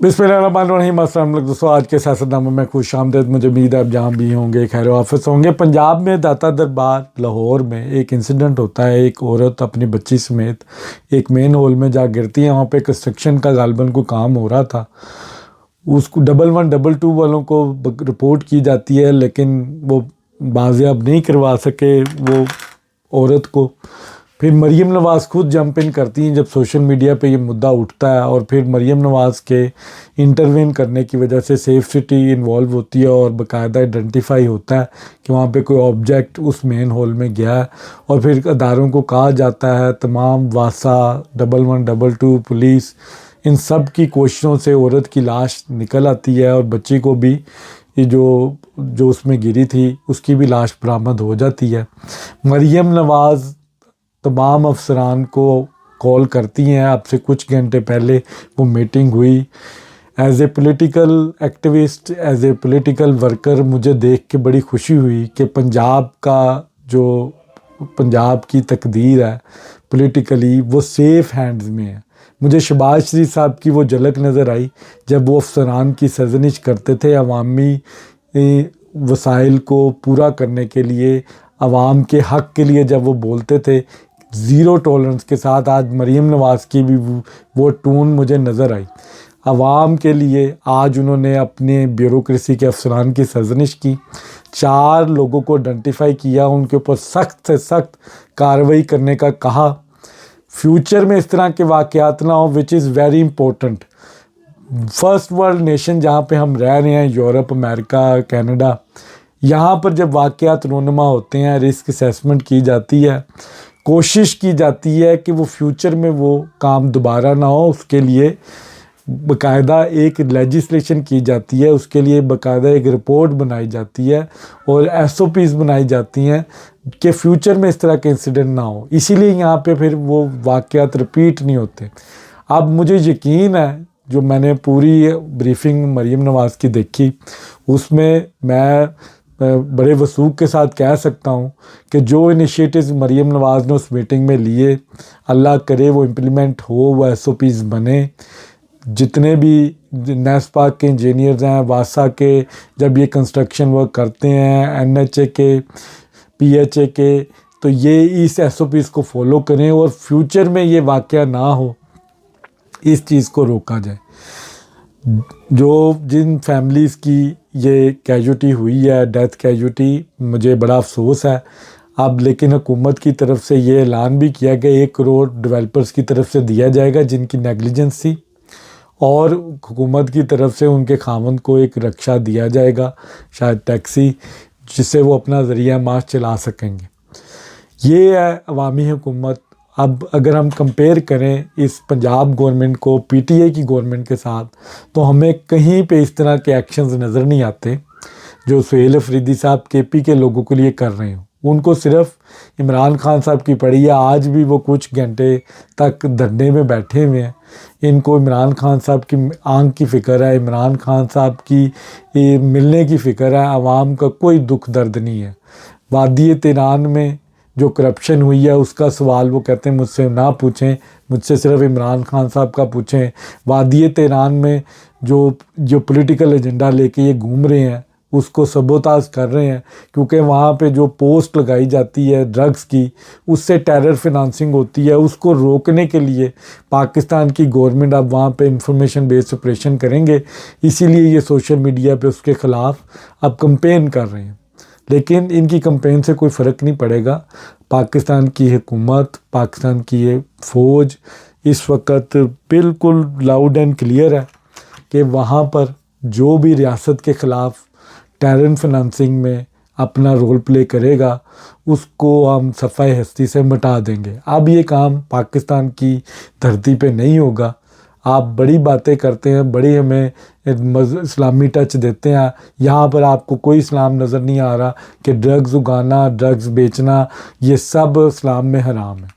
बिस्मिल्लाहिर्रहमानिर्रहीम। अस्सलाम वालेकुम दोस्तों, आज के सियासतनामे में खुश आमदीद। मुझे उम्मीद है आप जहाँ भी होंगे खैर वाफिस होंगे। पंजाब में दाता दरबार लाहौर में एक इंसिडेंट होता है। एक औरत अपनी बच्ची समेत एक मेन हॉल में जा गिरती है। वहाँ पे कंस्ट्रक्शन का गालबन को काम हो रहा था। उसको 112 वालों को रिपोर्ट की जाती है, लेकिन वो बाजियाब नहीं करवा सके वो औरत को। फिर मरीम नवाज़ खुद जंप इन करती हैं जब सोशल मीडिया पे ये मुद्दा उठता है, और फिर मरीम नवाज़ के इंटरवेन करने की वजह से सेफ सिटी इन्वॉल्व होती है और बाकायदा आइडेंटिफाई होता है कि वहाँ पे कोई ऑब्जेक्ट उस मेन हॉल में गया है। और फिर अदारों को कहा जाता है, तमाम वासा 1122 पुलिस, इन सब की कोशिशों से औरत की लाश निकल आती है और बच्ची को भी ये जो उसमें गिरी थी उसकी भी लाश बरामद हो जाती है। मरीम नवाज़ तमाम अफसरान को कॉल करती हैं। अब से कुछ घंटे पहले वो मीटिंग हुई। As a political activist, as a political worker, मुझे देख के बड़ी खुशी हुई कि पंजाब की तकदीर है पॉलिटिकली वो सेफ़ हैंड्स में है। मुझे शहबाज शरीफ साहब की वो झलक नज़र आई जब वो अफसरान की सरजनिश करते थे। अवामी वसाइल को पूरा करने के लिए, अवाम के हक़ के लिए जब वो बोलते थे ज़ीरो टॉलरेंस के साथ, आज मरीम नवाज़ की भी वो टोन मुझे नज़र आई। अवाम के लिए आज उन्होंने अपने ब्यूरोक्रेसी के अफसरान की सरजनिश की, 4 लोगों को आइडेंटिफाई किया, उनके ऊपर सख्त से सख्त कार्रवाई करने का कहा। फ्यूचर में इस तरह के वाक़यात ना हो, which is very important. First world nation जहाँ पे हम रह रहे हैं, यूरोप, अमेरिका, कनाडा, यहाँ पर जब वाक़यात रोनुमा होते हैं, रिस्क असेसमेंट की जाती है, कोशिश की जाती है कि वो फ्यूचर में वो काम दोबारा ना हो। उसके लिए बाकायदा एक लेजिस्लेशन की जाती है, उसके लिए बाकायदा एक रिपोर्ट बनाई जाती है और SOPs बनाई जाती हैं कि फ्यूचर में इस तरह के इंसिडेंट ना हो। इसीलिए यहाँ पे फिर वो वाक़यात रिपीट नहीं होते। अब मुझे यकीन है, जो मैंने पूरी ब्रीफिंग मरीम नवाज़ की देखी, उसमें मैं बड़े वसूख के साथ कह सकता हूँ कि जो इनिशिएटिव्स मरीम नवाज़ ने उस मीटिंग में लिए, अल्लाह करे वो इम्प्लीमेंट हो, वो SOPs बने। जितने भी नेस्पा के इंजीनियर्स हैं, वासा के, जब ये कंस्ट्रक्शन वर्क करते हैं, NHA के, PHA के, तो ये इस SOPs को फॉलो करें और फ्यूचर में ये वाक़या ना हो, इस चीज़ को रोका जाए। जिन फैमिलीज़ की ये कैजुअल्टी हुई है, डेथ कैजुअल्टी, मुझे बड़ा अफसोस है। अब लेकिन हुकूमत की तरफ से ये ऐलान भी किया गया 1 करोड़ डेवलपर्स की तरफ से दिया जाएगा जिनकी नेगलिजेंस थी, और हुकूमत की तरफ से उनके खामन को एक रक्षा दिया जाएगा, शायद टैक्सी, जिससे वो अपना ज़रिया माश चला सकेंगे। ये है अवामी हुकूमत। अब अगर हम कंपेयर करें इस पंजाब गवर्नमेंट को PTI की गवर्नमेंट के साथ, तो हमें कहीं पे इस तरह के एक्शंस नज़र नहीं आते जो सुहेल अफरीदी साहब KP के लोगों के लिए कर रहे हो। उनको सिर्फ इमरान खान साहब की पड़ी है। आज भी वो कुछ घंटे तक धरने में बैठे हुए हैं। इनको इमरान खान साहब की आंख की फ़िक्र है, इमरान खान साहब की मिलने की फ़िक्र है। आवाम का कोई दुख दर्द नहीं है। वादी तेहरान में जो करप्शन हुई है उसका सवाल वो कहते हैं मुझसे ना पूछें, मुझसे सिर्फ इमरान खान साहब का पूछें। वादी तेहरान में जो पॉलिटिकल एजेंडा लेके ये घूम रहे हैं उसको सबोताज कर रहे हैं, क्योंकि वहाँ पे जो पोस्ट लगाई जाती है ड्रग्स की, उससे टेरर फिनांसिंग होती है। उसको रोकने के लिए पाकिस्तान की गवर्नमेंट अब वहाँ पे इंफॉर्मेशन बेस्ड ऑपरेशन करेंगे। इसीलिए ये सोशल मीडिया पे उसके ख़िलाफ़ अब कंपेन कर रहे हैं, लेकिन इनकी कंपेन से कोई फ़र्क नहीं पड़ेगा। पाकिस्तान की हुकूमत, पाकिस्तान की ये फ़ौज इस वक्त बिल्कुल लाउड एंड क्लियर है कि वहाँ पर जो भी रियासत के ख़िलाफ़ टेरर फिनांसिंग में अपना रोल प्ले करेगा उसको हम सफ़ाई हस्ती से मिटा देंगे। अब ये काम पाकिस्तान की धरती पे नहीं होगा। आप बड़ी बातें करते हैं, बड़ी हमें इस्लामी टच देते हैं, यहाँ पर आपको कोई इस्लाम नज़र नहीं आ रहा कि ड्रग्स उगाना, ड्रग्स बेचना, ये सब इस्लाम में हराम है।